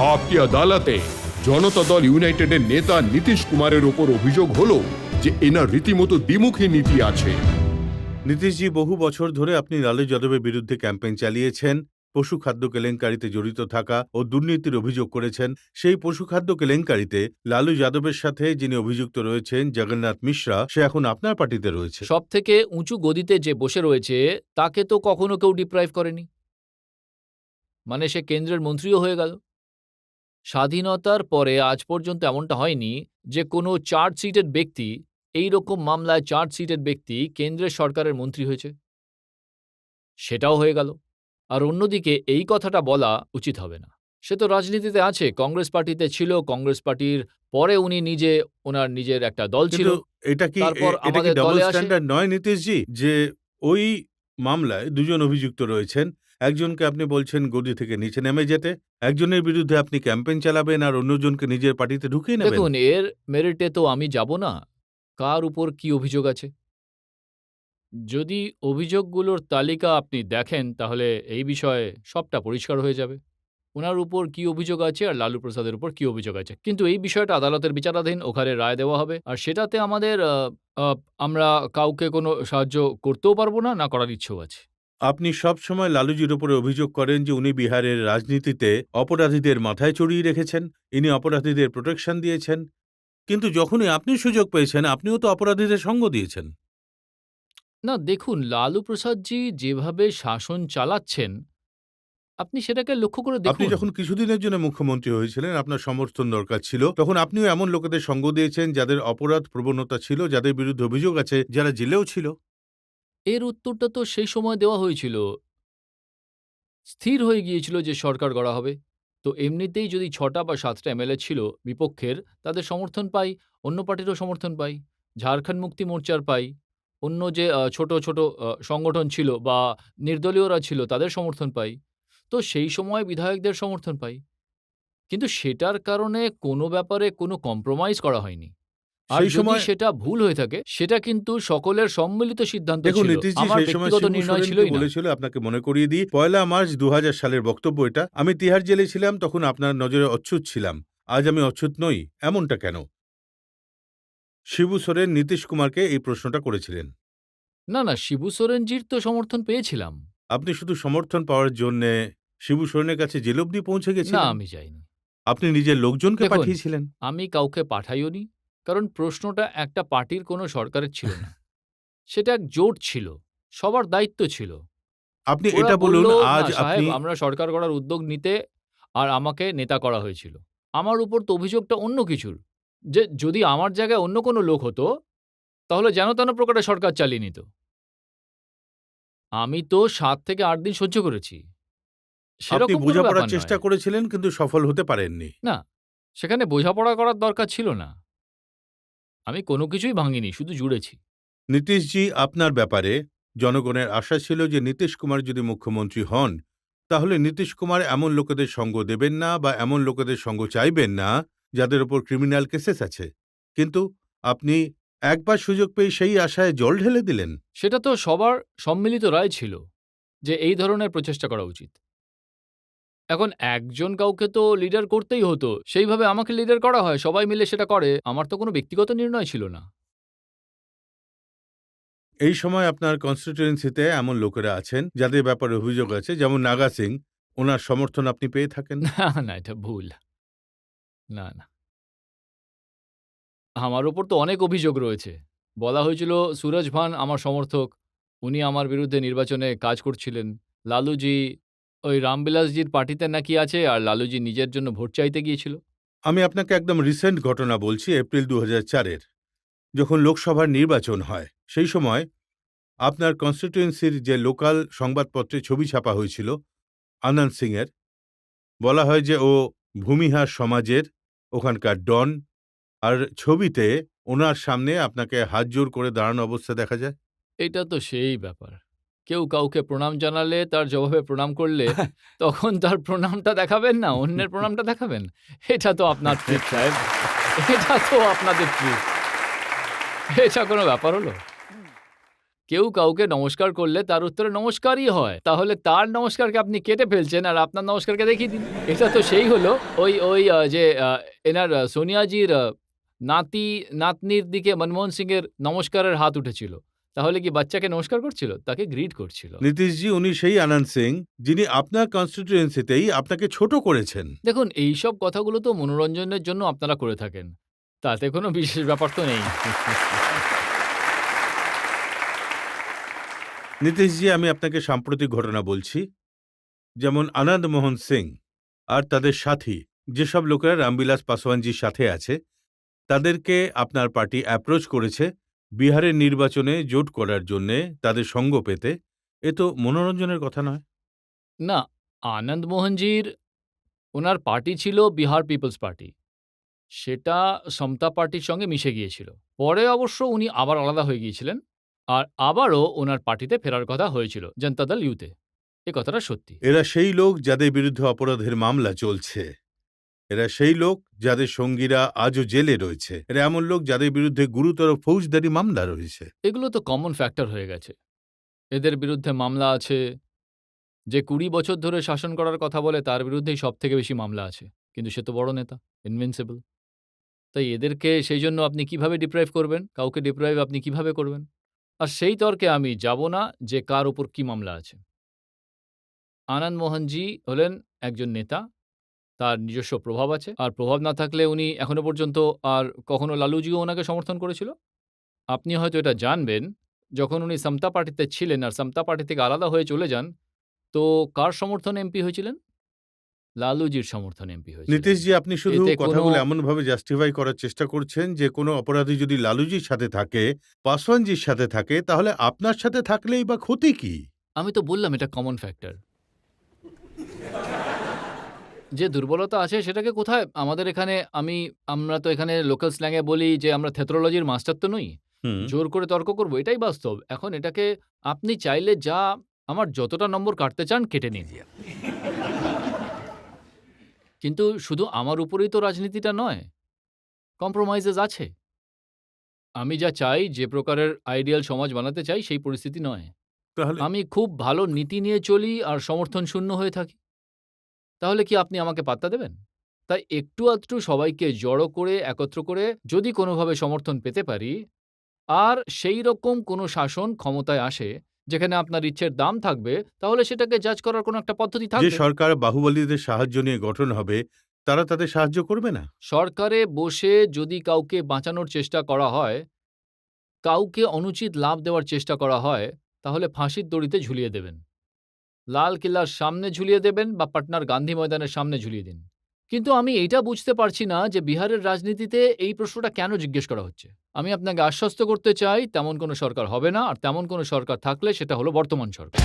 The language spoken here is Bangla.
आपकी আদালতে জনতা দল ইউনাইটেডের নেতা নীতিশ কুমারের ওপর অভিযোগ হলো যে এনার রীতিমতো দ্বিমুখী নীতি আছে। নীতিশজি, বহু বছর ধরে আপনি লালু যাদবের বিরুদ্ধে ক্যাম্পেইন চালিয়েছেন। পশু খাদ্য কেলেঙ্কারিতে জড়িত থাকা ও দুর্নীতির অভিযোগ করেছেন। সেই পশু খাদ্য কেলেঙ্কারিতে লালু যাদবের সাথে যিনি অভিযুক্ত রয়েছেন, জগন্নাথ মিশ্রা, সে এখন আপনার পার্টিতে রয়েছে। সব থেকে উঁচু গদিতে যে বসে রয়েছে তাকে তো কখনো কেউ ডিপ্রাইভ করেনি, মানে সে কেন্দ্রের মন্ত্রীও হয়ে গেল। স্বাধীনতার পরে আজ পর্যন্ত এমনটা হয়নি যে কোনো চার্জশিটেড ব্যক্তি, এই রকম মামলায় চার্জশিটেড ব্যক্তি কেন্দ্রের সরকারের মন্ত্রী হয়েছে, সেটাও হয়ে গেল। আর অন্যদিকে এই কথাটা বলা উচিত হবে না। সে তো রাজনীতিতে আছে, কংগ্রেস পার্টিতে ছিল, কংগ্রেস পার্টির পরে উনি নিজে, ওনার নিজের একটা দল ছিল, কিন্তু এটা কি তারপর এটা কি আমাদের ডাবল দলে আসে। স্ট্যান্ডার্ড নয় নীতিশজি, যে ওই মামলায় দুজন অভিযুক্ত রয়েছেন, একজনকে আপনি বলছেন গদি থেকে নিচে নেমে যেতে, একজনের বিরুদ্ধে আপনি ক্যাম্পেইন চালাবেন আর অন্যজনকে নিজের পার্টিতে ঢুকিয়ে নেবেন। দেখুন, এর মেরিটে তো আমি যাব না, কার উপর কি অভিযোগ আছে। যদি অভিযোগগুলোর তালিকা আপনি দেখেন তাহলে এই বিষয়ে সবটা পরিষ্কার হয়ে যাবে। ওনার উপর কি অভিযোগ আছে আর লালু প্রসাদের উপর কি অভিযোগ আছে। কিন্তু এই বিষয়টা আদালতের বিচারাধীন, ওখানে রায় দেওয়া হবে। আর সেটাতে আমাদের আমরা কাউকে কোনো সাহায্য করতেও পারবো না, না করার ইচ্ছেও আছে। আপনি সবসময় লালুজির উপরে অভিযোগ করেন যে উনি বিহারের রাজনীতিতে অপরাধীদের মাথায় চড়িয়ে রেখেছেন, ইনি অপরাধীদের প্রোটেকশন দিয়েছেন। কিন্তু যখনই আপনি সুযোগ পেয়েছেন, আপনিও তো অপরাধীদের সঙ্গ দিয়েছেন। না দেখুন, লালু প্রসাদজি যেভাবে শাসন চালাচ্ছেন, আপনি সেটাকে লক্ষ্য করে আপনি দেখুন। যখন কিছুদিনের জন্য মুখ্যমন্ত্রী হয়েছিলেন, আপনার সমর্থন দরকার ছিল, তখন আপনিও এমন লোকেদের সঙ্গ দিয়েছেন যাদের অপরাধ প্রবণতা ছিল, যাদের বিরুদ্ধে অভিযোগ আছে, যারা জেলেও ছিল। এর উত্তরটা তো সেই সময় দেওয়া হয়েছিল। স্থির হয়ে গিয়েছিল যে সরকার গড়া হবে। তো এমনিতেই যদি ৬টা বা ৭টা এমএলএ ছিল বিপক্ষের, তাদের সমর্থন পাই, অন্য পার্টিরও সমর্থন পাই। ঝাড়খণ্ড মুক্তি মোর্চার পাই, অন্য যে ছোট, ছোট সংগঠন ছিল বা নির্দলীয়রা ছিল তাদের সমর্থন পাই। তো সেই সময় বিধায়কদের সমর্থন পাই। কিন্তু সেটার কারণে কোনো ব্যাপারে কোনো কম্প্রোমাইজ করা হয়নি। আর সেই যদি সময় সেটা ভুল হয়ে থাকে, সেটা কিন্তু সকলের সম্মিলিত সিদ্ধান্ত দেখুন ছিল। নীতিশজি, আমার সেই সময় ব্যক্তিগত শিবু নির্ণয় সোরেন কি ছিলই না। বলেছিল আপনাকে মনে করিয়ে দিই। ১লা মার্চ ২০০০ সালের বক্তব্য এটা। আমি তিহার জেলে ছিলাম, তখন আপনার নজরে অচ্ছুত ছিলাম। আজ আমি অচ্ছুত নই, এমনটা কেন? শিবু সোরেন নীতিশ কুমারকে এই প্রশ্নটা করেছিলেন। না, না, শিবু সোরেনজির তো সমর্থন পেয়েছিলাম। আপনি শুধু সমর্থন পাওয়ার জন্যে শিবু সোরেনের কাছে জেল অবধি পৌঁছে না, গেছিলেন? আমি যাইনি। আপনি নিজের লোকজনকে দেখুন, পাঠিয়েছিলেন। আমি কাউকে পাঠাইওনি। কারণ প্রশ্নটা একটা পার্টির কোনো সরকারের ছিল না। সেটা এক জোট ছিল। সবার দায়িত্ব ছিল। আপনি ওরা এটা বলল, বলুন, "না আজ সাহেব, আপনি আমরা সরকার গড়ার উদ্যোগ নিতে", আর আমাকে নেতা করা হয়েছিল। আমার উপর তো অভিযোগটা অন্য কিছুর। যে যদি আমার জায়গায় অন্য কোনো লোক হতো, তাহলে যেন তেন প্রকারে সরকার চালিয়ে নিত। আমি তো ৭ থেকে ৮ দিন সহ্য করেছি। আপনি সেরকম কোনো বোঝাপড়ার ব্যাপার চেষ্টা নয়। করেছিলেন, কিন্তু সফল হতে পারেননি। না, সেখানে বোঝাপড়া করার দরকার ছিল না। আমি কোনো কিছুই ভাঙিনি, শুধু জুড়েছি। নীতিশজি, আপনার ব্যাপারে জনগণের আশা ছিল যে নীতিশ কুমার যদি মুখ্যমন্ত্রী হন, তাহলে নীতিশ কুমার এমন লোকেদের সঙ্গ দেবেন না বা এমন লোকেদের সঙ্গ চাইবেন না যাদের ওপর ক্রিমিনাল কেসেস আছে। কিন্তু আপনি একবার সুযোগ পেয়ে সেই আশায় জল ঢেলে দিলেন। সেটা তো সবার সম্মিলিত রায় ছিল যে এই ধরনের প্রচেষ্টা করা উচিত। এখন একজন কাউকে তো লিডার করতেই হতো। সেইভাবে আমাকে লিডার করা হয়, সবাই মিলে সেটা করে। আমার তো কোনো ব্যক্তিগত নির্ণয় ছিল না। এই সময় আপনার কনস্টিটিউয়েন্সিতে এমন লোকেরা আছেন যাদের ব্যাপারে অভিযোগ আছে, যেমন নাগা সিং, ওনার সমর্থন আপনি পেয়ে থাকেন। না, না, এটা ভুল। না, না। আমার উপর তো অনেক অভিযোগ রয়েছে। বলা হয়েছিল সুরজ ভান আমার সমর্থক। উনি আমার বিরুদ্ধে নির্বাচনে কাজ করছিলেন। লালুজি ওই রামবিলাসজির পার্টিতে নাকি আছে আর লালুজি নিজের জন্য ভোট চাইতে গিয়েছিল। আমি আপনাকে একদম রিসেন্ট ঘটনা বলছি, এপ্রিল ২০০৪-এর, যখন লোকসভার নির্বাচন হয়, সেই সময় আপনার কনস্টিটিউয়েন্সির যে লোকাল সংবাদপত্রে ছবি ছাপা হয়েছিল আনন্দ সিংয়ের, বলা হয় যে ও ভূমিহার সমাজের ওখানকার ডন, আর ছবিতে ওনার সামনে আপনাকে হাত জোর করে দাঁড়ানো অবস্থা দেখা যায়। এটা তো সেই ব্যাপার। কেউ কাউকে প্রণাম জানালে তার জবাবে প্রণাম করলে তখন তার প্রণামটা দেখাবেন না, অন্যের প্রণামটা দেখাবেন? এটা তো আপনার ট্রিক সাহেব। এটা তো আপনাদের ট্রিক। এটা কোনো ব্যাপার হলো? কেউ কাউকে নমস্কার করলে তার উত্তরে নমস্কারই হয়। তাহলে তার নমস্কারকে আপনি কেটে ফেলছেন আর আপনার নমস্কারকে দেখিয়ে দিন। এটা তো সেই হলো এনার সোনিয়াজির নাতনির দিকে মনমোহন সিংয়ের নমস্কারের হাত উঠেছিল। তাহলে কি বাচ্চাকে নমস্কার করছিল? তাকে গ্রিট করছিল। নীতিশজি, উনি সেই আনন্দ সিং যিনি আপনার কনস্টিটিউয়েন্সিতেই আপনাকে ছোট করেছেন। দেখুন, এইসব কথাগুলো তো মনোরঞ্জনের জন্য আপনারা করে থাকেন। তাতে কোনো বিশেষ ব্যাপার তো নেই। নীতিশজি, আমি আপনাকে সাম্প্রতিক ঘটনা বলছি। যেমন আনন্দ মোহন সিং আর তাদের সাথী, যেসব লোকেরা রামবিলাস পাসওয়ানজির সাথে আছে, তাদেরকে আপনার পার্টি অ্যাপ্রোচ করেছে বিহারের নির্বাচনে জোট করার জন্যে, তাদের সঙ্গ পেতে। এ তো মনোরঞ্জনের কথা নয়। না, আনন্দ মোহনজির ওনার পার্টি ছিল বিহার পিপলস পার্টি। সেটা সমতা পার্টির সঙ্গে মিশে গিয়েছিল। পরে অবশ্য উনি আবার আলাদা হয়ে গিয়েছিলেন। আর আবারও ওনার পার্টিতে ফেরার কথা হয়েছিল, জনতা দল ইউতে। এ কথাটা সত্যি। এরা সেই লোক যাদের বিরুদ্ধে অপরাধের মামলা চলছে। এরা সেই লোক যাদের সঙ্গীরা আজও জেলে রয়েছে। এরা এমন লোক যাদের বিরুদ্ধে গুরুতর ফৌজদারি মামলা রয়েছে। এগুলো তো কমন ফ্যাক্টর হয়ে গেছে। এদের বিরুদ্ধে মামলা আছে। যে ২০ বছর ধরে শাসন করার কথা বলে তার বিরুদ্ধেই সবথেকে বেশি মামলা আছে। কিন্তু সে তো বড় নেতা, ইনভিনসিবল। তাই এদেরকে সেই জন্য আপনি কিভাবে ডিপ্রাইভ করবেন? কাউকে ডিপ্রাইভ আপনি কিভাবে করবেন? আর সেই তর্কে আমি যাব না যে কার উপর কি মামলা আছে। আনন্দ মোহনজি হলেন একজন নেতা। তার নিজস্ব প্রভাব আছে। আর প্রভাব না থাকলে উনি এখনো পর্যন্ত আর কখনো লালুজিও ওনাকে সমর্থন করেছিল? আপনি হয়তো এটা জানবেন, যখন উনি সমতা পার্টিতে ছিলেন আর সমতা পার্টি থেকে আলাদা হয়ে চলে যান, তো কার সমর্থনে এমপি হয়েছিলেন? লালুজির সমর্থনে এমপি হয়েছিলেন। নীতিশজি, আপনি শুধু এতে কথাগুলো কোনো- এমনভাবে জাস্টিফাই করার চেষ্টা করছেন যে কোনো অপরাধী যদি লালুজির সাথে থাকে, পাসওয়ানজির সাথে থাকে, তাহলে আপনার সাথে থাকলেই বা ক্ষতি কি? আমি তো বললাম এটা কমন ফ্যাক্টর। যে দুর্বলতা আছে সেটাকে কোথায় আমাদের এখানে আমরা তো এখানে লোকাল স্ল্যাংয়ে বলি যে আমরা থেথ্রোলজির মাস্টার তো নই। হুম। জোর করে তর্ক করব, এটাই বাস্তব। এখন এটাকে আপনি চাইলে আমার যতটা নম্বর কাটতে চান কেটে নিন। কিন্তু শুধু আমার উপরেই তো রাজনীতিটা নয়, কম্প্রোমাইজেস আছে। আমি যা চাই, যে প্রকারের আইডিয়াল সমাজ বানাতে চাই, সেই পরিস্থিতি নয়। তাহলে আমি খুব ভালো নীতি নিয়ে চলি আর সমর্থন শূন্য হয়ে থাকি। তাহলে কি আপনি আমাকে পাত্তা দেবেন? তাই একটু আধটু সবাইকে জড়ো করে, একত্র করে যদি কোনোভাবে সমর্থন পেতে পারি, আর সেই রকম কোনো শাসন ক্ষমতায় আসে যেখানে আপনার ইচ্ছের দাম থাকবে, তাহলে সেটাকে জাজ করার কোনো একটা পদ্ধতি যে থাকবে। সরকার বাহুবলীদের সাহায্য নিয়ে গঠন হবে, তারা তাদের সাহায্য করবে না? সরকারে বসে যদি কাউকে বাঁচানোর চেষ্টা করা হয়, কাউকে অনুচিত লাভ দেওয়ার চেষ্টা করা হয়, তাহলে ফাঁসির দড়িতে ঝুলিয়ে দেবেন। লাল কিল্লার সামনে ঝুলিয়ে দেবেন বা পাটনার গান্ধী ময়দানের সামনে ঝুলিয়ে দিন। কিন্তু আমি এইটা বুঝতে পারছি না যে বিহারের রাজনীতিতে এই প্রশ্নটা কেন জিজ্ঞেস করা হচ্ছে। আমি আপনাকে আশ্বস্ত করতে চাই, তেমন কোনো সরকার হবে না, আর তেমন কোনো সরকার থাকলে সেটা হলো বর্তমান সরকার।